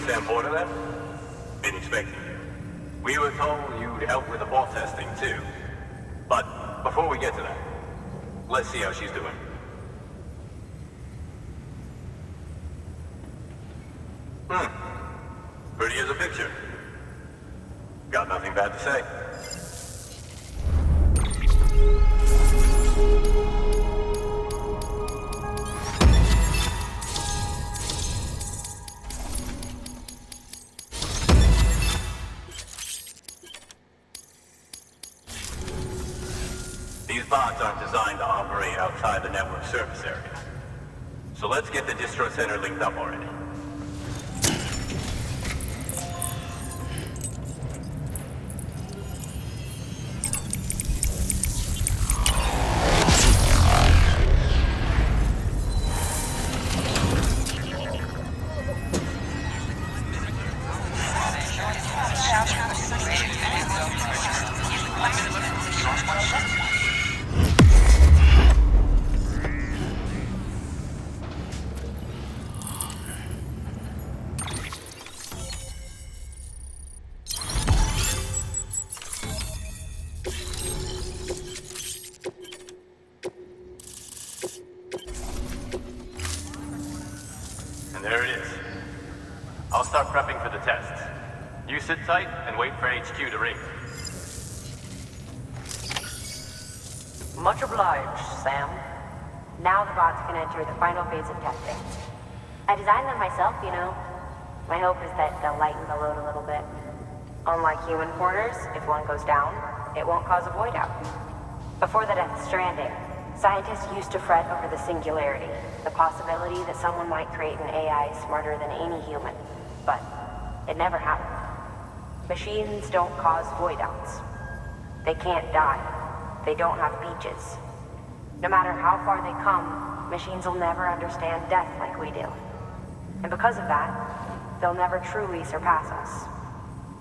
Sam Porter then? Been expecting you. We were told you'd help with the bot testing too. But before we get to that, let's see how she's doing. Pretty as a picture. Got nothing bad to say. These bots aren't designed to operate outside the network service area. So let's get the distro center linked up already. There it is. I'll start prepping for the test. You sit tight and wait for HQ to ring. Much obliged, Sam. Now the bots can enter the final phase of testing. I designed them myself, you know. My hope is that they'll lighten the load a little bit. Unlike human porters, if one goes down, it won't cause a void out. Before the death of Stranding, scientists used to fret over the singularity, the possibility that someone might create an AI smarter than any human. But it never happened. Machines don't cause void outs. They can't die. They don't have beaches. No matter how far they come, machines will never understand death like we do. And because of that, they'll never truly surpass us.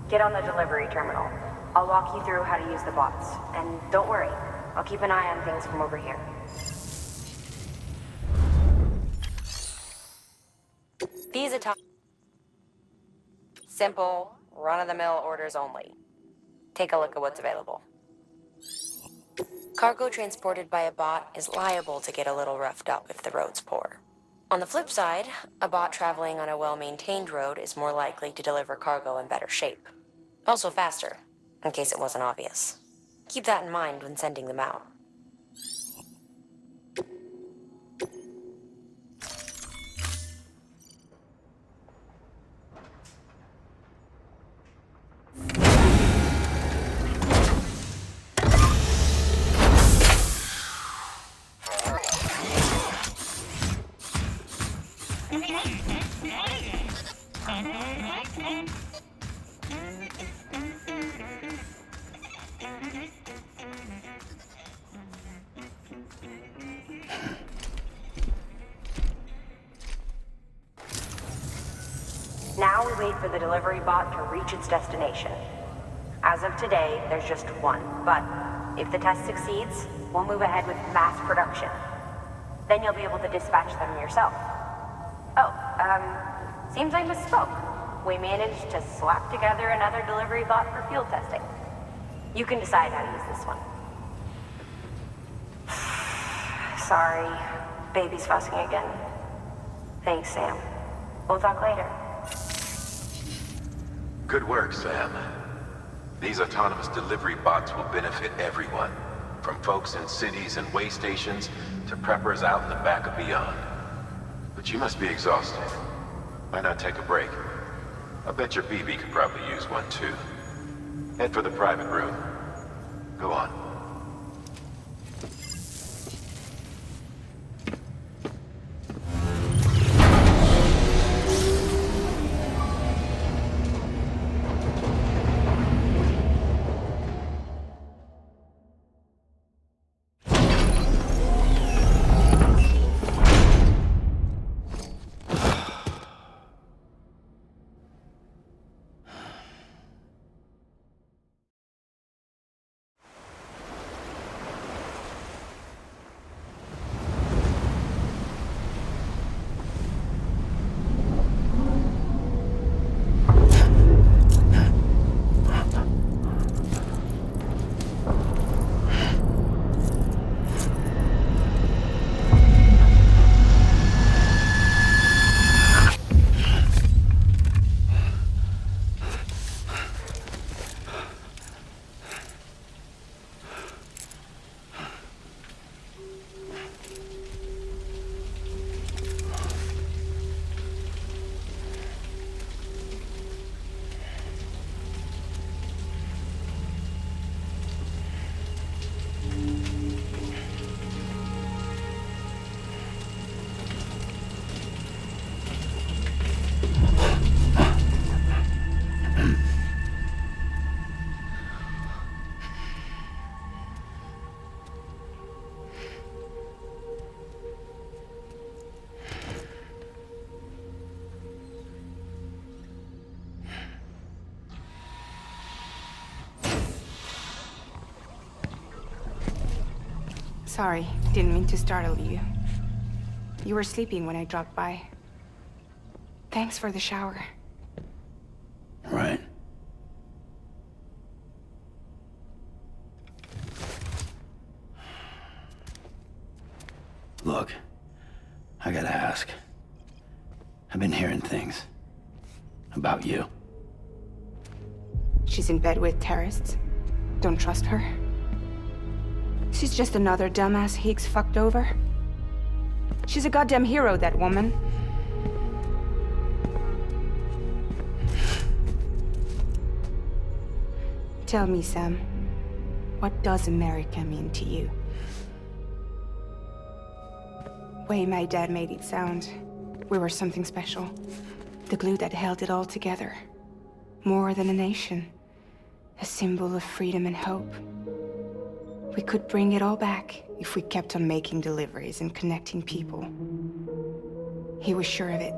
Get on the delivery terminal. I'll walk you through how to use the bots. And don't worry, I'll keep an eye on things from over here. These are simple, run-of-the-mill orders only. Take a look at what's available. Cargo transported by a bot is liable to get a little roughed up if the road's poor. On the flip side, a bot traveling on a well-maintained road is more likely to deliver cargo in better shape. Also faster, in case it wasn't obvious. Keep that in mind when sending them out. Now we wait for the delivery bot to reach its destination. As of today, there's just one, but if the test succeeds, we'll move ahead with mass production. Then you'll be able to dispatch them yourself. Oh, seems I misspoke. We managed to slap together another delivery bot for field testing. You can decide how to use this one. Sorry, baby's fussing again. Thanks, Sam. We'll talk later. Good work, Sam. These autonomous delivery bots will benefit everyone, from folks in cities and way stations to preppers out in the back and beyond. But you must be exhausted. Why not take a break? I bet your BB could probably use one too. Head for the private room. Go on. Sorry, didn't mean to startle you. You were sleeping when I dropped by. Thanks for the shower. Right. Look, I gotta ask. I've been hearing things about you. She's in bed with terrorists. Don't trust her. She's just another dumbass Higgs fucked over. She's a goddamn hero, that woman. Tell me, Sam, what does America mean to you? Way my dad made it sound, we were something special. The glue that held it all together. More than a nation. A symbol of freedom and hope. We could bring it all back if we kept on making deliveries and connecting people. He was sure of it.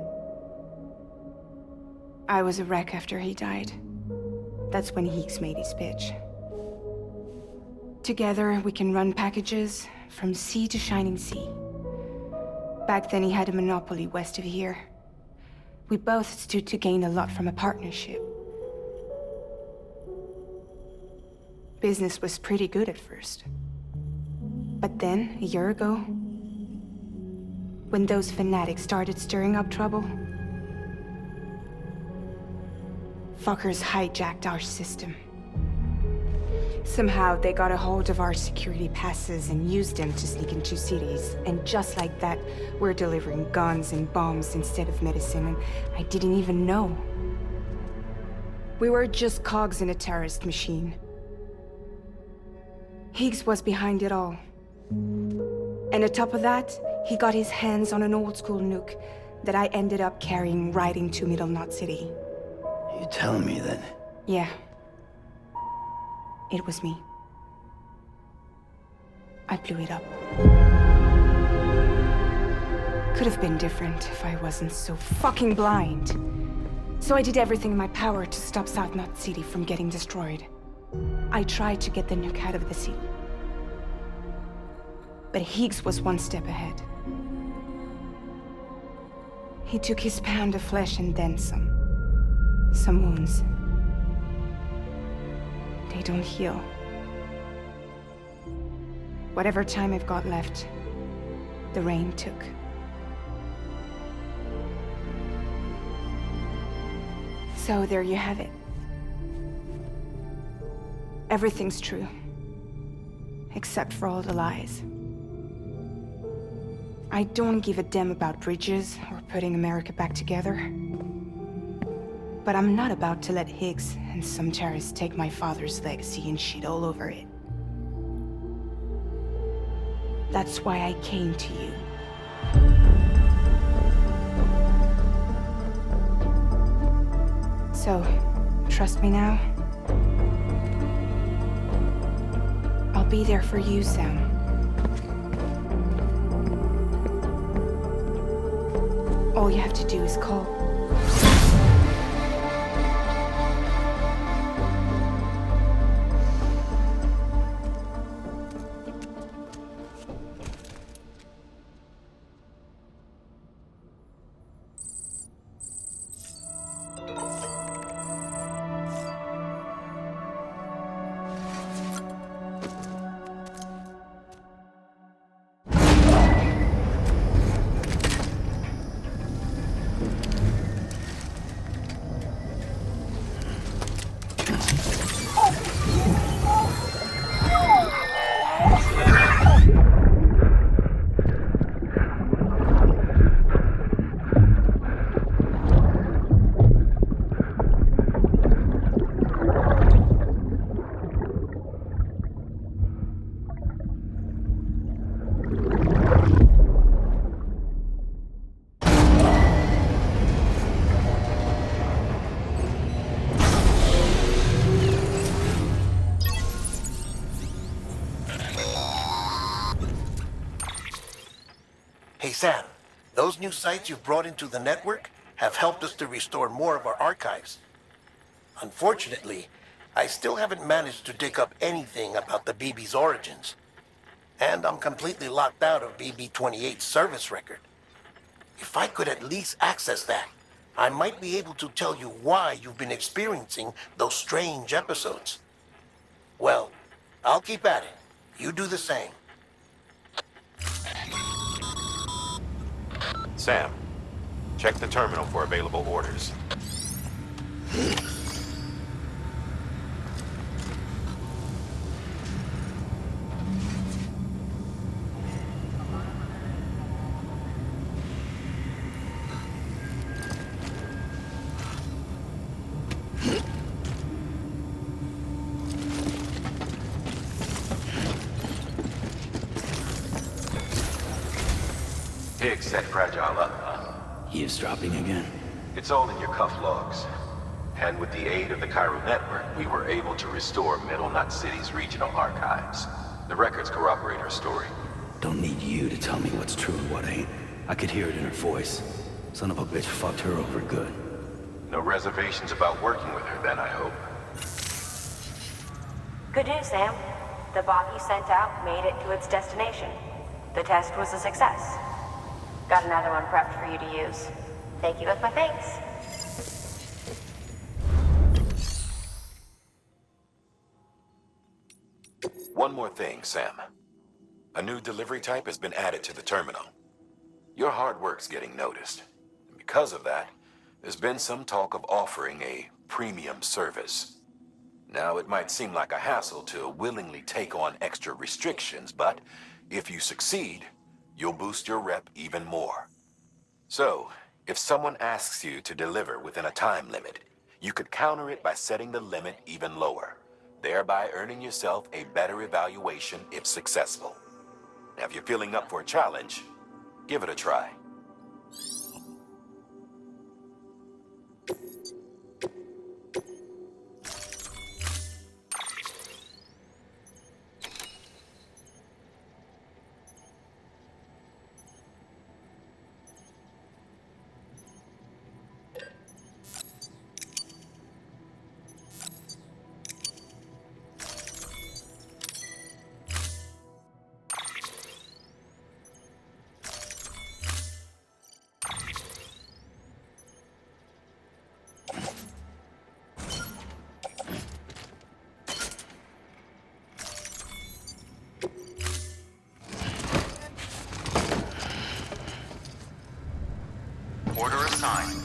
I was a wreck after he died. That's when Higgs made his pitch. Together, we can run packages from sea to shining sea. Back then, he had a monopoly west of here. We both stood to gain a lot from a partnership. Business was pretty good at first. But then, a year ago, when those fanatics started stirring up trouble, fuckers hijacked our system. Somehow, they got a hold of our security passes and used them to sneak into cities. And just like that, we're delivering guns and bombs instead of medicine, and I didn't even know. We were just cogs in a terrorist machine. Higgs was behind it all. And on top of that, he got his hands on an old-school nuke that I ended up carrying right into Middle Knot City. You telling me that? Yeah. It was me. I blew it up. Could have been different if I wasn't so fucking blind. So I did everything in my power to stop South Knot City from getting destroyed. I tried to get the nuke out of the city. But Higgs was one step ahead. He took his pound of flesh and then some. Some wounds. They don't heal. Whatever time I've got left, the rain took. So there you have it. Everything's true. Except for all the lies. I don't give a damn about bridges or putting America back together. But I'm not about to let Higgs and some terrorists take my father's legacy and shit all over it. That's why I came to you. So, trust me now? I'll be there for you, Sam. All you have to do is call. Hey Sam, those new sites you've brought into the network have helped us to restore more of our archives. Unfortunately, I still haven't managed to dig up anything about the BB's origins. And I'm completely locked out of BB-28's service record. If I could at least access that, I might be able to tell you why you've been experiencing those strange episodes. Well, I'll keep at it. You do the same. Sam, check the terminal for available orders. Higgs set Fragile up, huh? Eavesdropping again? It's all in your cuff logs. And with the aid of the Cairo network, we were able to restore Middle Knot City's regional archives. The records corroborate her story. Don't need you to tell me what's true and what ain't. I could hear it in her voice. Son of a bitch fucked her over good. No reservations about working with her then, I hope. Good news, Sam. The bot you sent out made it to its destination. The test was a success. Got another one prepped for you to use. Take you with my thanks. One more thing, Sam. A new delivery type has been added to the terminal. Your hard work's getting noticed. And because of that, there's been some talk of offering a premium service. Now, it might seem like a hassle to willingly take on extra restrictions, but if you succeed, you'll boost your rep even more. So, if someone asks you to deliver within a time limit, you could counter it by setting the limit even lower, thereby earning yourself a better evaluation if successful. Now, if you're feeling up for a challenge, give it a try. Order assigned.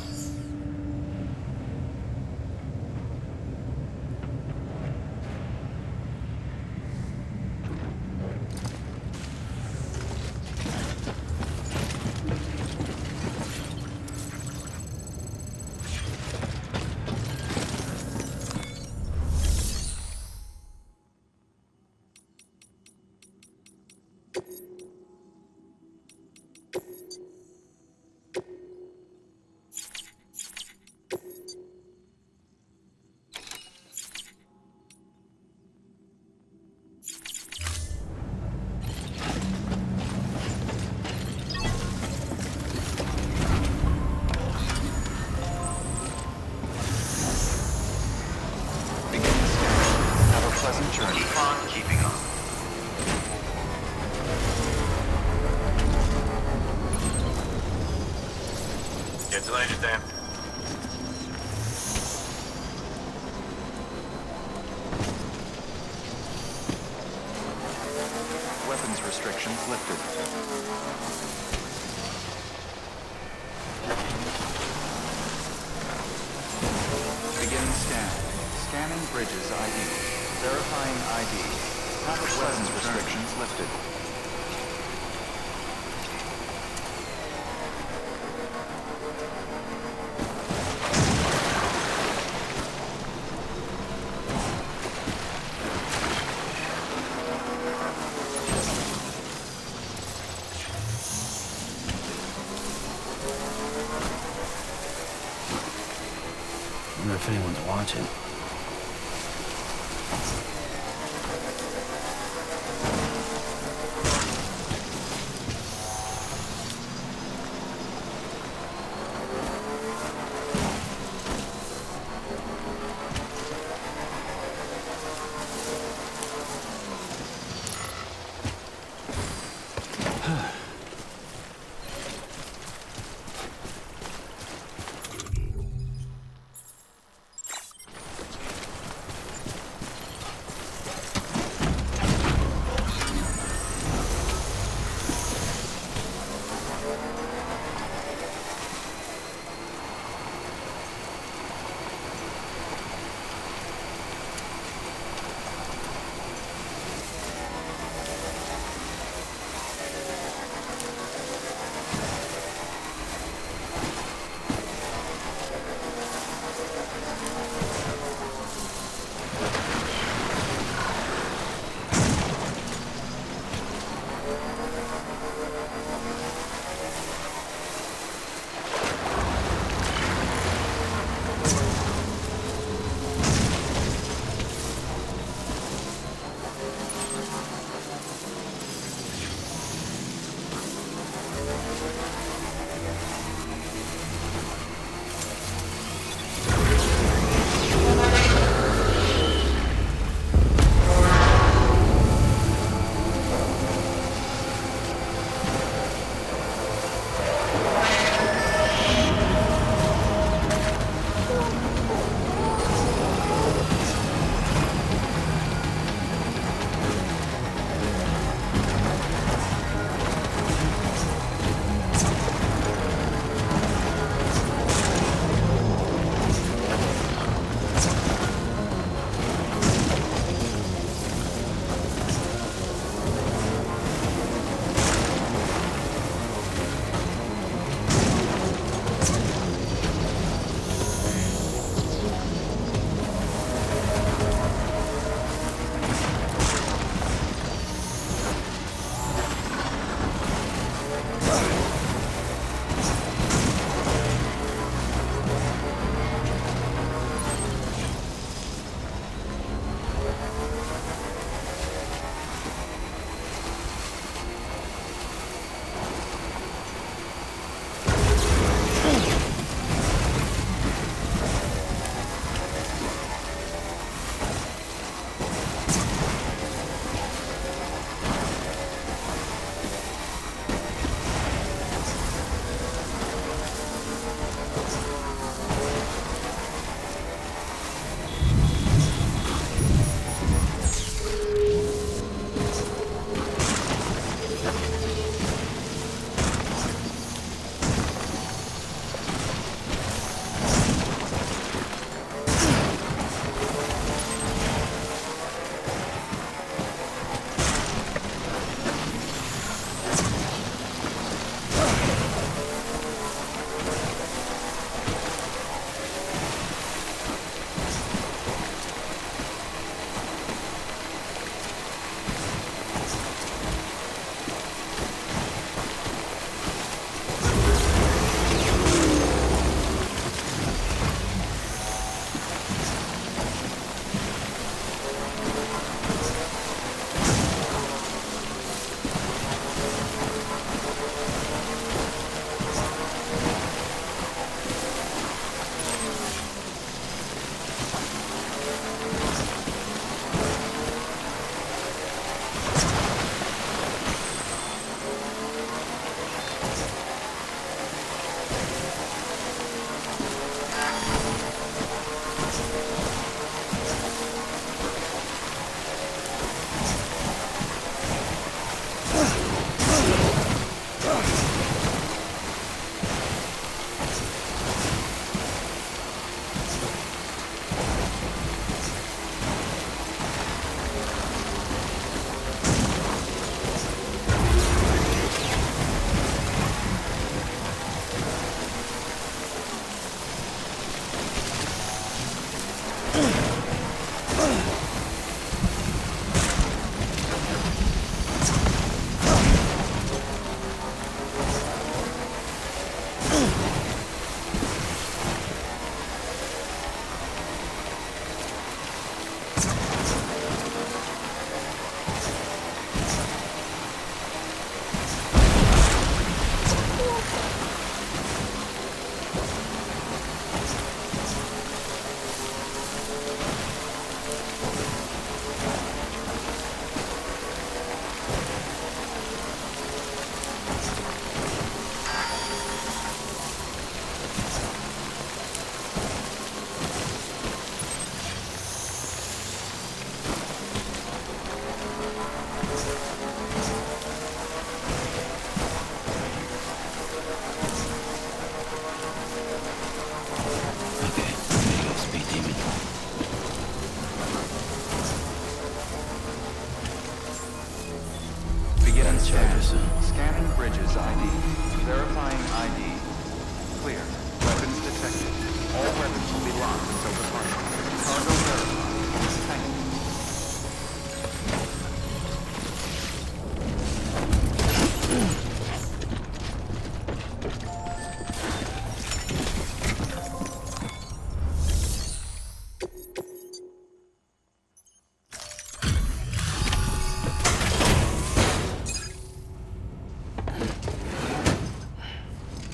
Pleasant journey. Keep on keeping on. Get you later, Sam. Weapons restrictions lifted. Beginning scan. Scanning bridges ID. Verifying ID. Weapons restrictions lifted. I wonder if anyone's watching.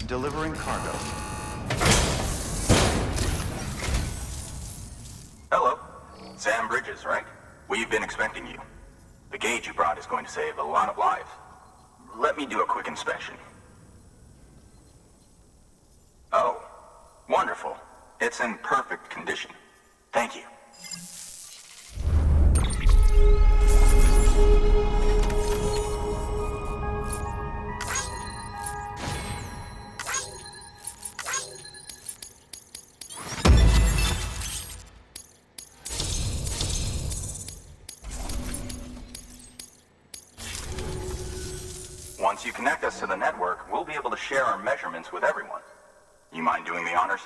Delivering cargo. Hello. Sam Bridges, right? We've been expecting you. The gauge you brought is going to save a lot of lives. Let me do a quick inspection. Oh, wonderful. It's in perfect condition. Thank you. Once you connect us to the network, we'll be able to share our measurements with everyone. You mind doing the honors?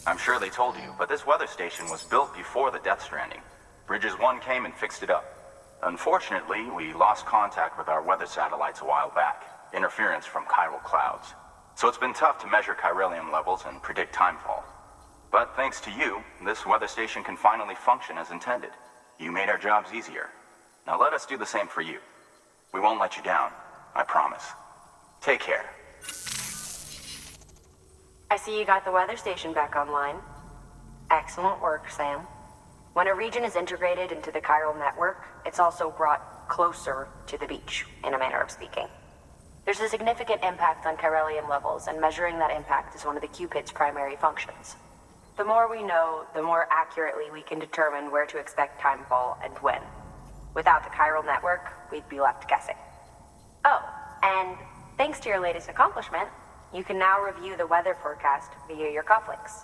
I'm sure they told you, but this weather station was built before the Death Stranding. Bridges 1 came and fixed it up. Unfortunately, we lost contact with our weather satellites a while back. Interference from chiral clouds. So it's been tough to measure chiralium levels and predict timefall. But thanks to you, this weather station can finally function as intended. You made our jobs easier. Now let us do the same for you. We won't let you down, I promise. Take care. I see you got the weather station back online. Excellent work, Sam. When a region is integrated into the chiral network, it's also brought closer to the beach, in a manner of speaking. There's a significant impact on chiralium levels, and measuring that impact is one of the Cupid's primary functions. The more we know, the more accurately we can determine where to expect timefall and when. Without the chiral network, we'd be left guessing. Oh, and thanks to your latest accomplishment, you can now review the weather forecast via your cufflinks.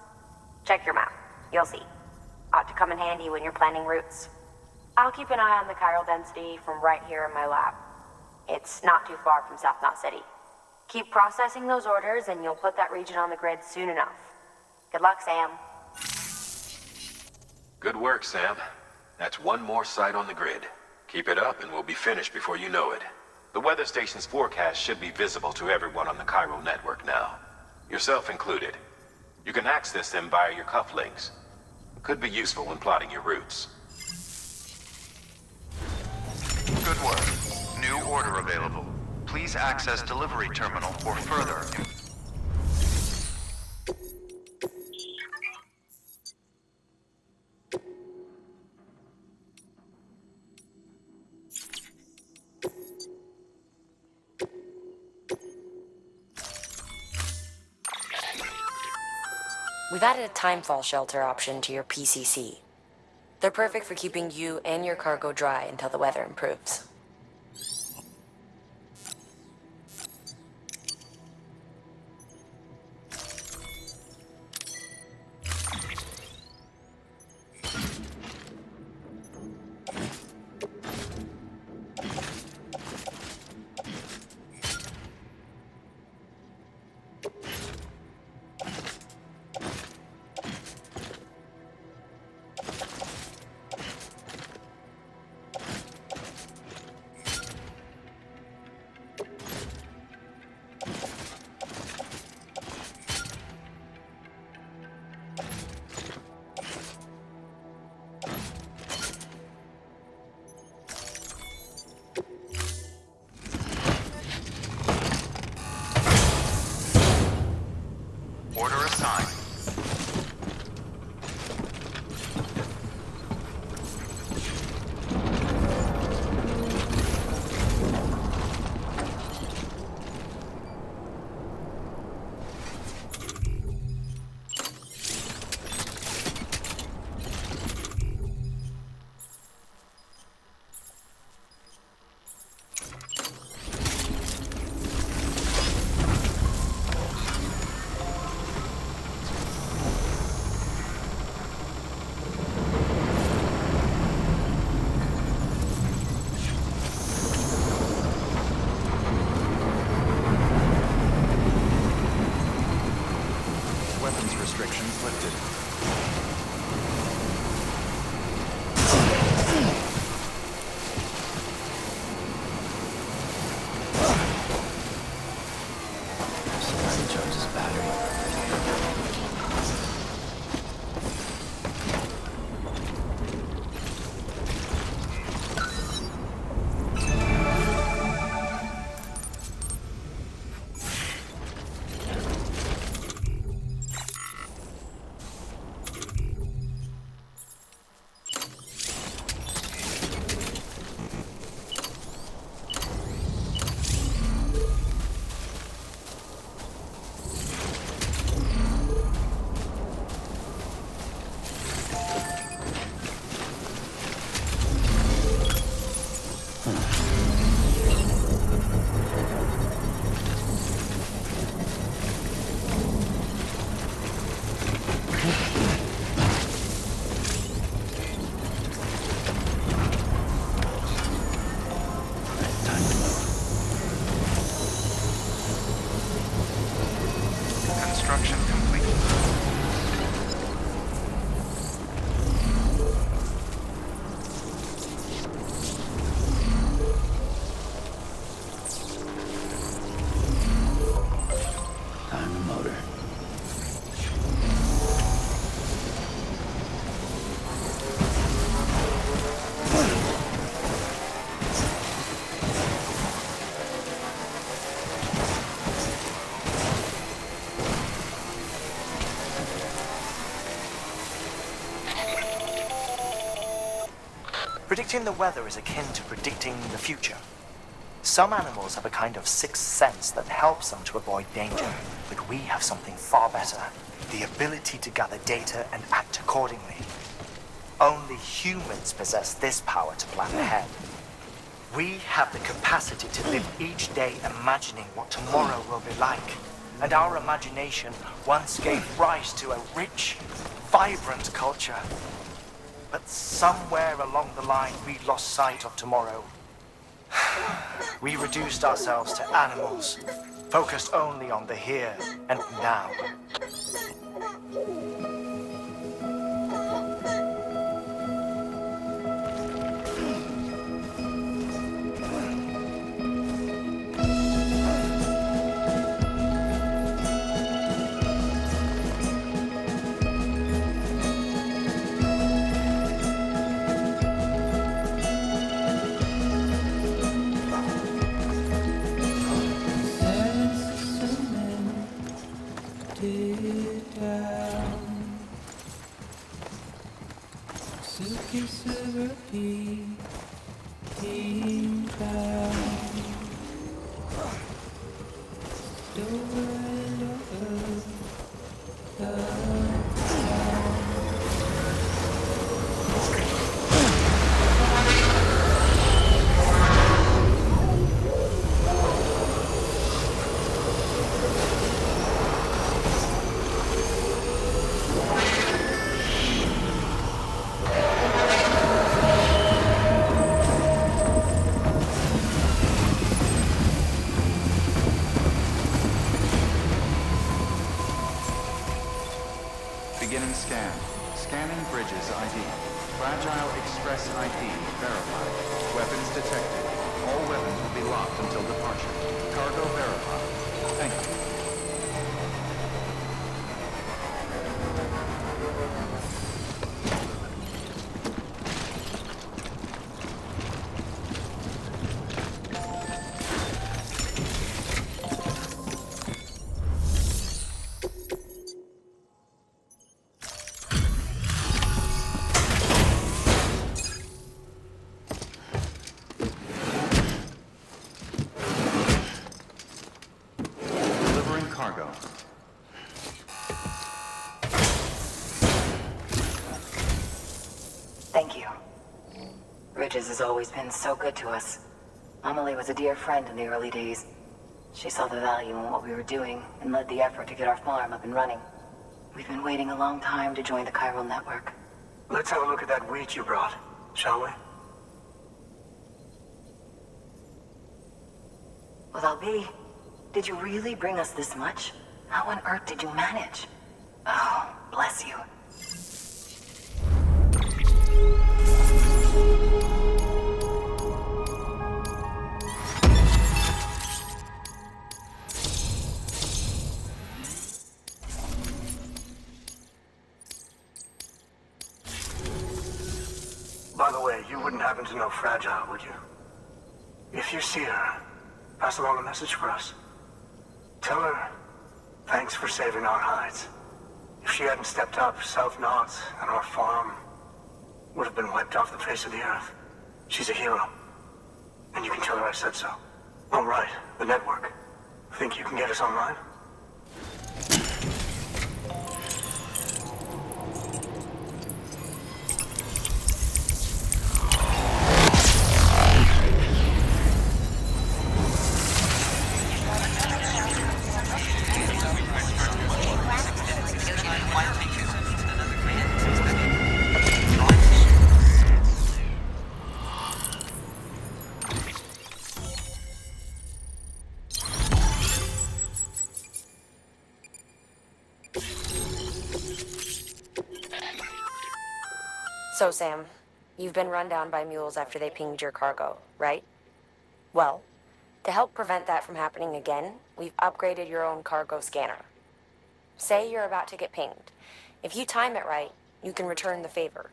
Check your map. You'll see. Ought to come in handy when you're planning routes. I'll keep an eye on the chiral density from right here in my lab. It's not too far from South Knot City. Keep processing those orders and you'll put that region on the grid soon enough. Good luck, Sam. Good work, Sam. That's one more site on the grid. Keep it up and we'll be finished before you know it. The weather station's forecast should be visible to everyone on the chiral network now. Yourself included. You can access them via your cufflinks. Could be useful when plotting your routes. Good work. New order available. Please access delivery terminal for further. We've added a timefall shelter option to your PCC. They're perfect for keeping you and your cargo dry until the weather improves. Predicting the weather is akin to predicting the future. Some animals have a kind of sixth sense that helps them to avoid danger, but we have something far better, the ability to gather data and act accordingly. Only humans possess this power to plan ahead. We have the capacity to live each day imagining what tomorrow will be like, and our imagination once gave rise to a rich, vibrant culture. But somewhere along the line, we lost sight of tomorrow. We reduced ourselves to animals, focused only on the here and now. Beginning scan. Scanning bridges ID. Fragile Express ID verified. Weapons detected. All weapons will be locked until departure. Cargo verified. Thank you. Cargo. Thank you. Bridges has always been so good to us. Amelie was a dear friend in the early days. She saw the value in what we were doing and led the effort to get our farm up and running. We've been waiting a long time to join the chiral network. Let's have a look at that wheat you brought, shall we? Well, Albi, did you really bring us this much? How on earth did you manage? Oh, bless you. By the way, you wouldn't happen to know Fragile, would you? If you see her, pass along a message for us. Tell her, thanks for saving our hides. If she hadn't stepped up, South Knots and our farm would have been wiped off the face of the earth. She's a hero. And you can tell her I said so. Oh, right, the network. Think you can get us online? So, Sam, you've been run down by mules after they pinged your cargo, right? Well, to help prevent that from happening again, we've upgraded your own cargo scanner. Say you're about to get pinged. If you time it right, you can return the favor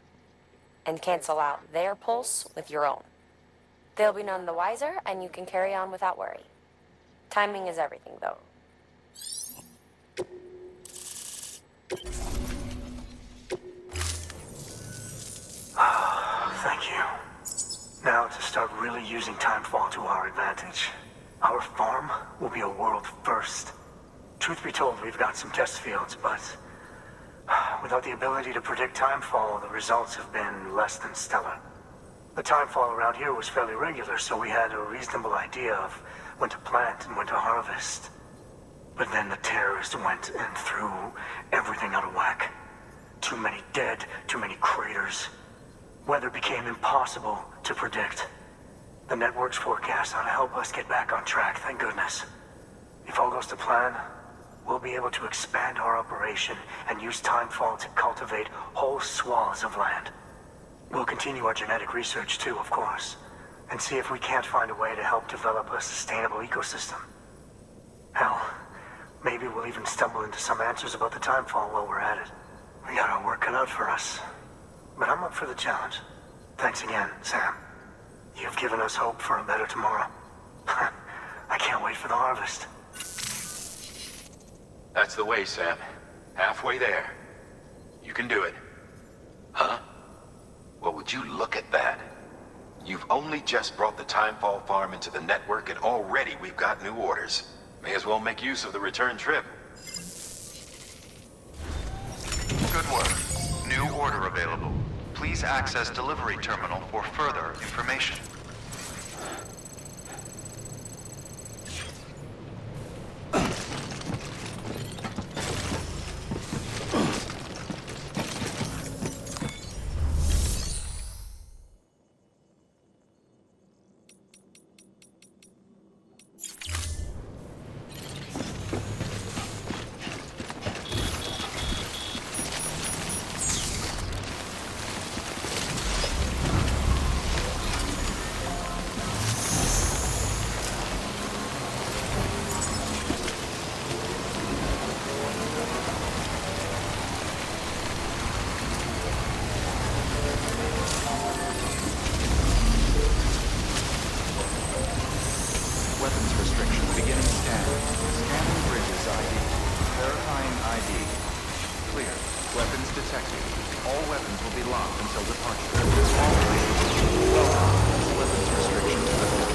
and cancel out their pulse with your own. They'll be none the wiser, and you can carry on without worry. Timing is everything, though. Thank you. start really using timefall to our advantage. Our farm will be a world first. Truth be told, we've got some test fields, but without the ability to predict timefall, the results have been less than stellar. The timefall around here was fairly regular, so we had a reasonable idea of when to plant and when to harvest. But then the terrorists went and threw everything out of whack. Too many dead, too many craters. Weather became impossible to predict. The network's forecast ought to help us get back on track, thank goodness. If all goes to plan, we'll be able to expand our operation and use timefall to cultivate whole swaths of land. We'll continue our genetic research too, of course, and see if we can't find a way to help develop a sustainable ecosystem. Hell, maybe we'll even stumble into some answers about the timefall while we're at it. We got our work cut out for us. But I'm up for the challenge. Thanks again, Sam. You've given us hope for a better tomorrow. I can't wait for the harvest. That's the way, Sam. Halfway there. You can do it. Huh? Well, would you look at that? You've only just brought the Timefall farm into the network, and already we've got new orders. May as well make use of the return trip. Good work. New order available. Please access delivery terminal for further information. Weapons restriction beginning scan. Scanning bridges ID. Verifying ID. Clear. Weapons detected. All weapons will be locked until departure. All planes. Welcome. Weapons restriction lifted.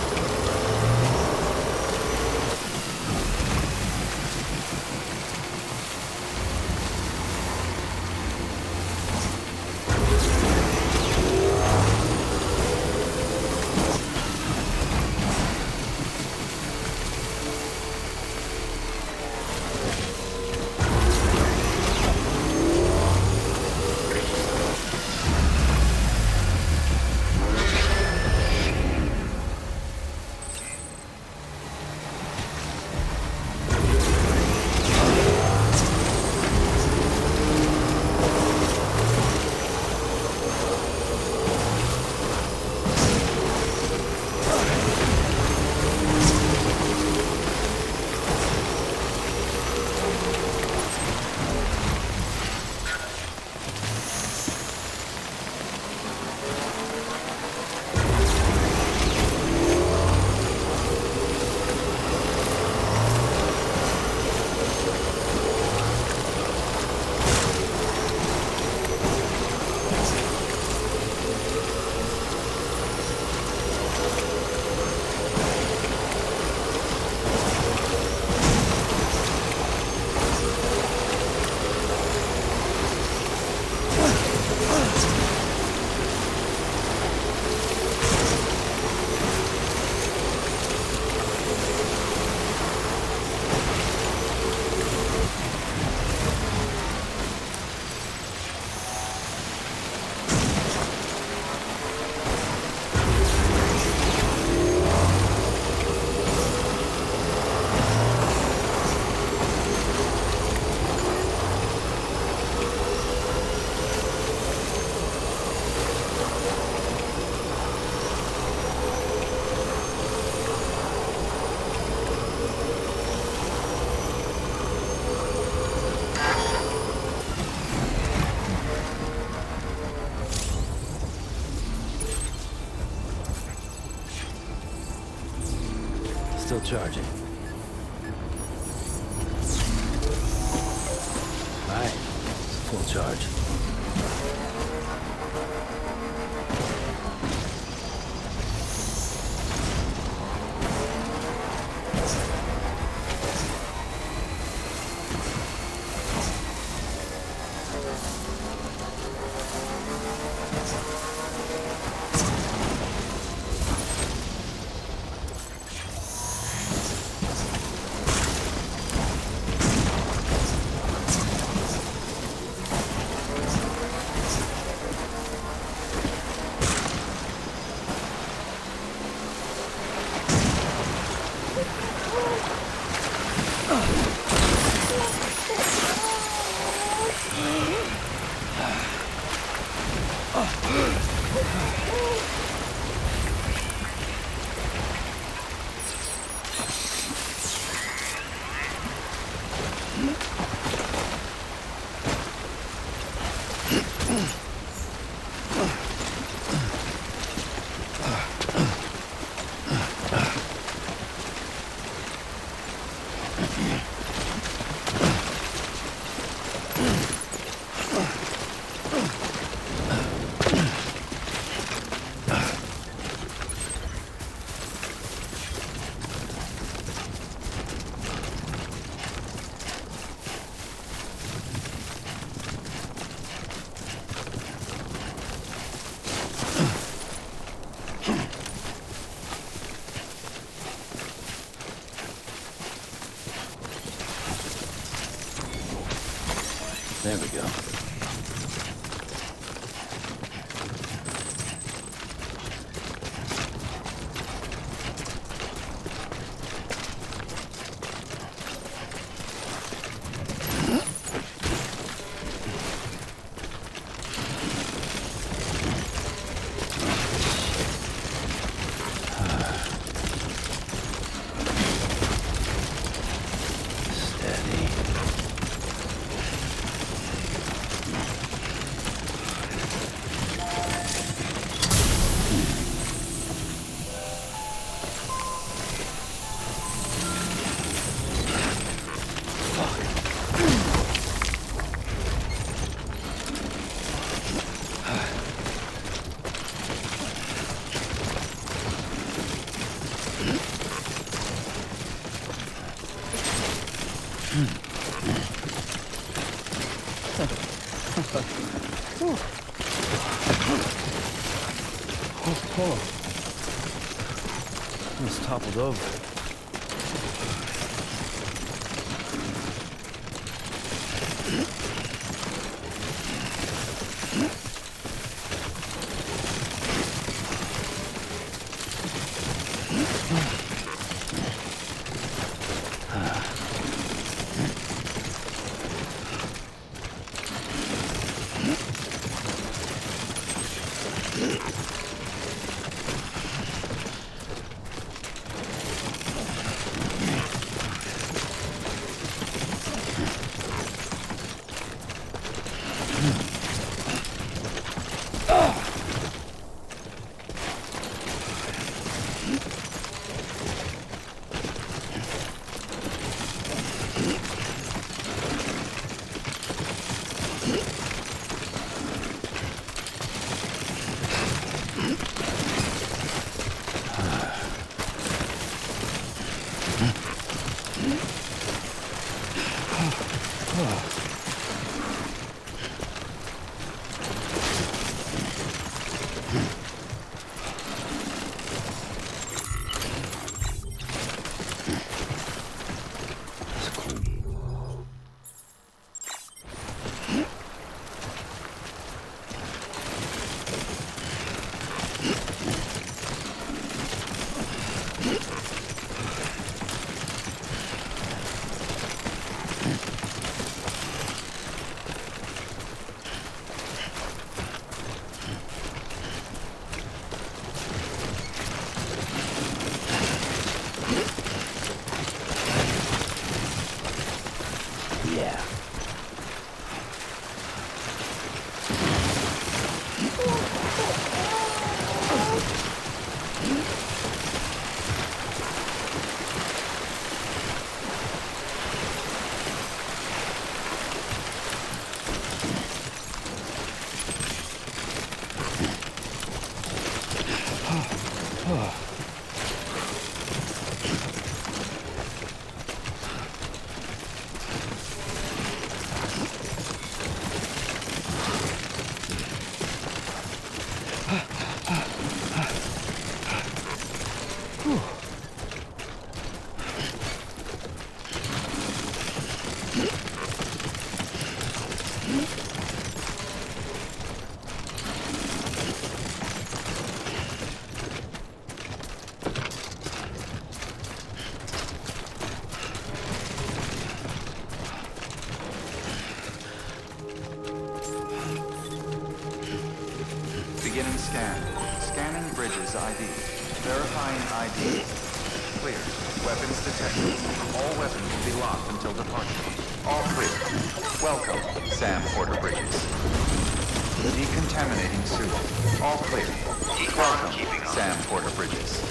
Still charging. Right. It's full charge. There we go. Almost toppled over. scan. Scanning bridges ID. Verifying ID. Clear. Weapons detected. All weapons will be locked until departure. All clear. Welcome, Sam Porter Bridges. Decontaminating suit. All clear. Welcome, Sam Porter Bridges.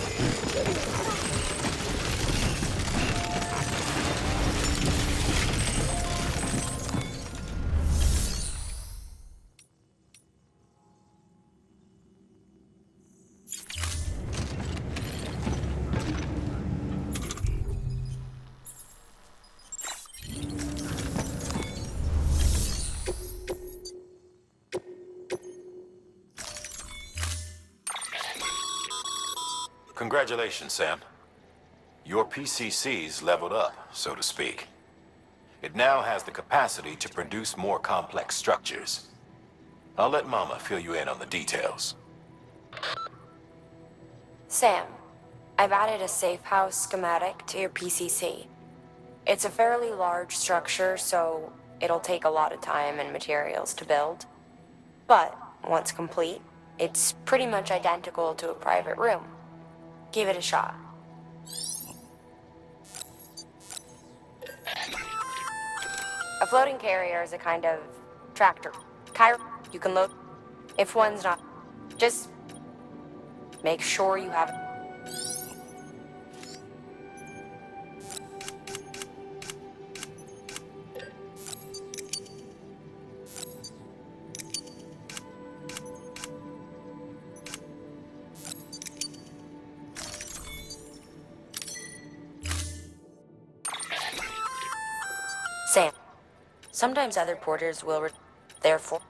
Congratulations, Sam. Your PCC's leveled up, so to speak. It now has the capacity to produce more complex structures. I'll let Mama fill you in on the details. Sam, I've added a safe house schematic to your PCC. It's a fairly large structure, so it'll take a lot of time and materials to build. But once complete, it's pretty much identical to a private room. Give it a shot. A floating carrier is a kind of tractor. You can load. If one's not, just make sure you have. Sam, sometimes other porters will therefore.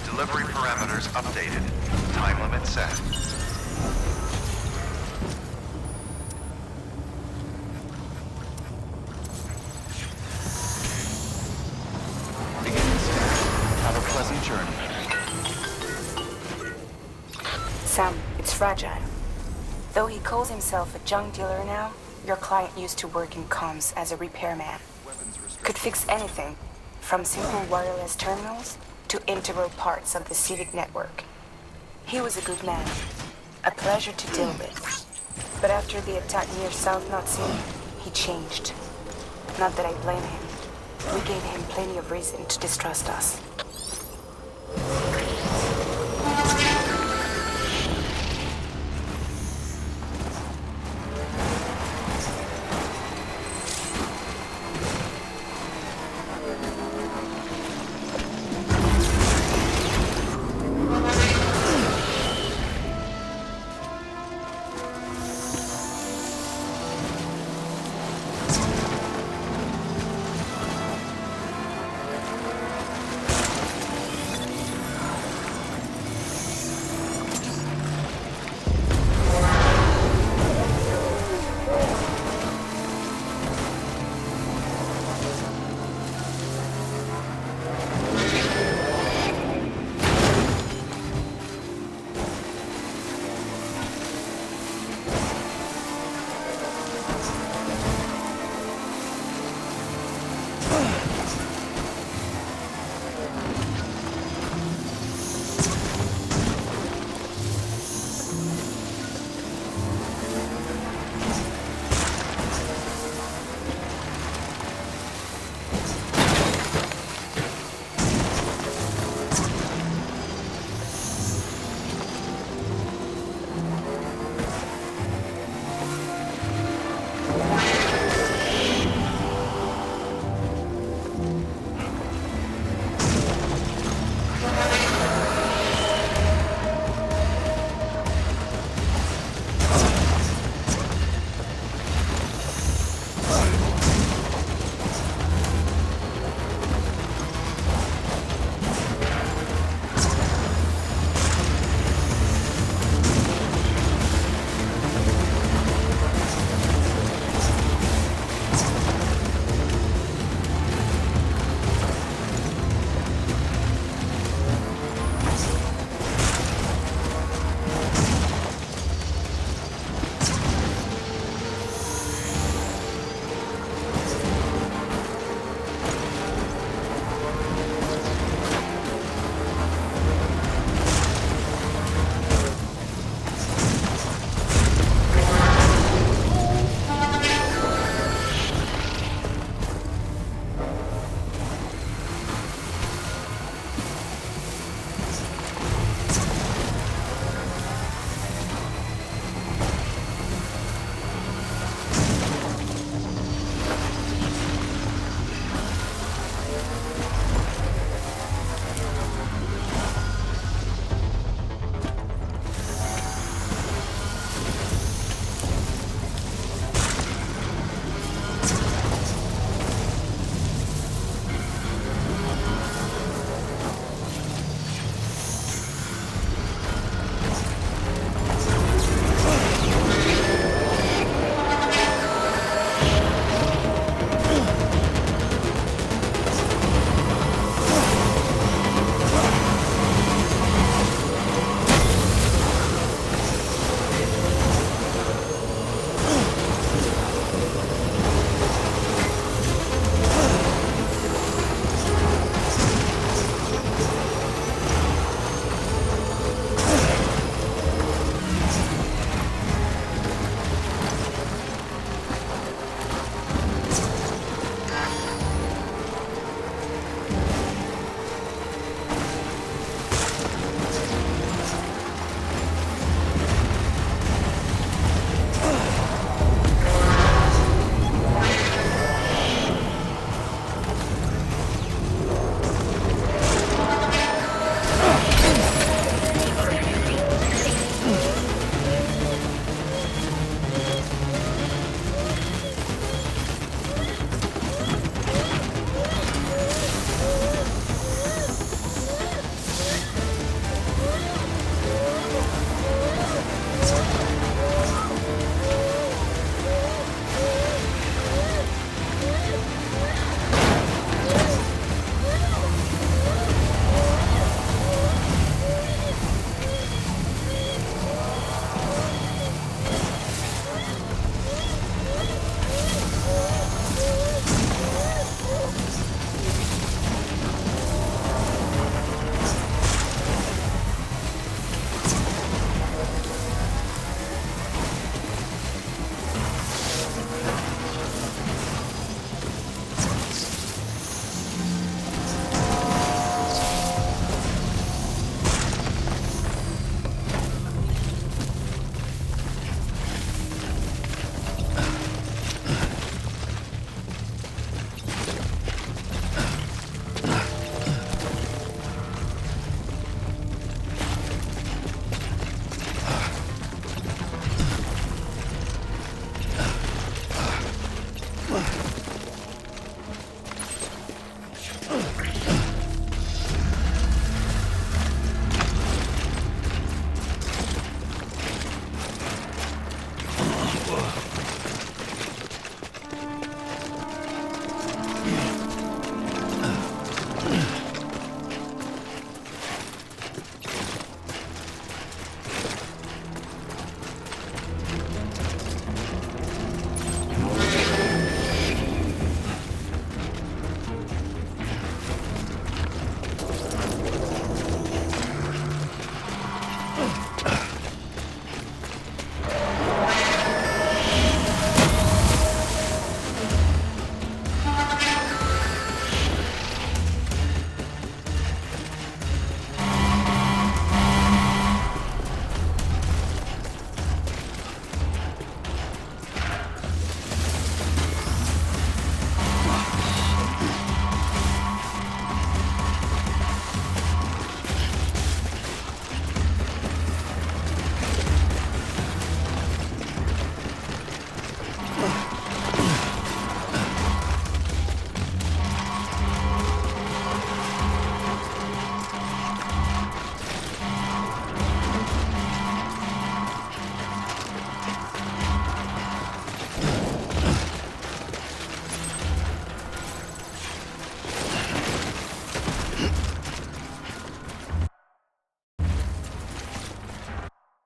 Delivery parameters updated. Time limit set. Beginning scan. Have a pleasant journey. Sam, it's fragile. Though he calls himself a junk dealer now, your client used to work in comms as a repairman. Could fix anything, from simple wireless terminals to integral parts of the civic network. He was a good man, a pleasure to deal with. But after the attack near South Knot City, he changed. Not that I blame him. We gave him plenty of reason to distrust us.